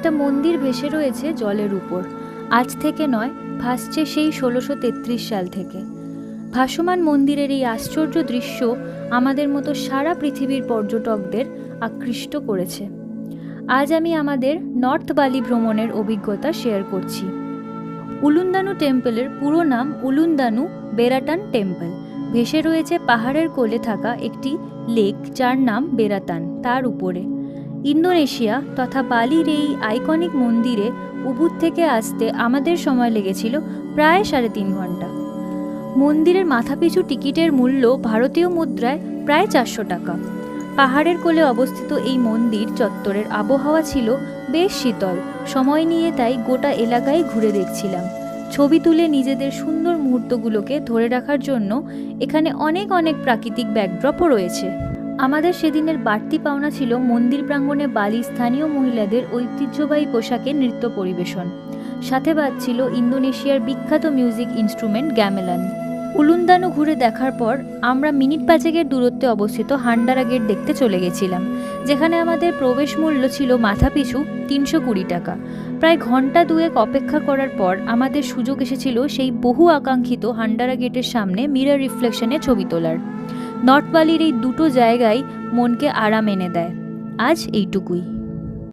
একটা মন্দির ভেসে রয়েছে জলের উপর। আজ থেকে নয়, ভাসছে সেই ১৬৩৩ সাল থেকে। ভাসমান মন্দিরের এই আশ্চর্য দৃশ্য আমাদের মতো সারা পৃথিবীর পর্যটকদের আকৃষ্ট করেছে। আজ আমি আমাদের নর্থ বালি ভ্রমণের অভিজ্ঞতা শেয়ার করছি। উলুন্দানু টেম্পলের পুরো নাম উলুন্দানু বেরাটান টেম্পল। ভেসে রয়েছে পাহাড়ের কোলে থাকা একটি লেক, যার নাম বেরাতান। তার উপরে ইন্দোনেশিয়া তথা বালির এই আইকনিক মন্দিরে উবুদ থেকে আসতে আমাদের সময় লেগেছিল প্রায় ৩.৫ ঘন্টা। মন্দিরের মাথাপিছু টিকিটের মূল্য ভারতীয় মুদ্রায় প্রায় ৪০০ টাকা। পাহাড়ের কোলে অবস্থিত এই মন্দির চত্বরের আবহাওয়া ছিল বেশ শীতল। সময় নিয়ে তাই গোটা এলাকায় ঘুরে দেখছিলাম। ছবি তুলে নিজেদের সুন্দর মুহূর্তগুলোকে ধরে রাখার জন্য এখানে অনেক প্রাকৃতিক ব্যাকড্রপও রয়েছে। আমাদের সেদিনের বাড়তি পাওনা ছিল মন্দির প্রাঙ্গণে বালি স্থানীয় মহিলাদের ঐতিহ্যবাহী পোশাকে নৃত্য পরিবেশন। সাথে বাজছিল ইন্দোনেশিয়ার বিখ্যাত মিউজিক ইনস্ট্রুমেন্ট গ্যামেলান। উলুন্দানু ঘুরে দেখার পর আমরা মিনিট ৫-এর দূরত্বে অবস্থিত হান্ডারা গেট দেখতে চলে গেছিলাম, যেখানে আমাদের প্রবেশ মূল্য ছিল মাথাপিছু ৩২০ টাকা। প্রায় ঘন্টা ২ অপেক্ষা করার পর আমাদের সুযোগ এসেছিল সেই বহু আকাঙ্ক্ষিত হান্ডারা গেটের সামনে মিরর রিফ্লেকশনে ছবি তোলার। নর্থ বালির এই দুটো জায়গায় মনকে আরাম এনে দেয়। আজ এইটুকুই।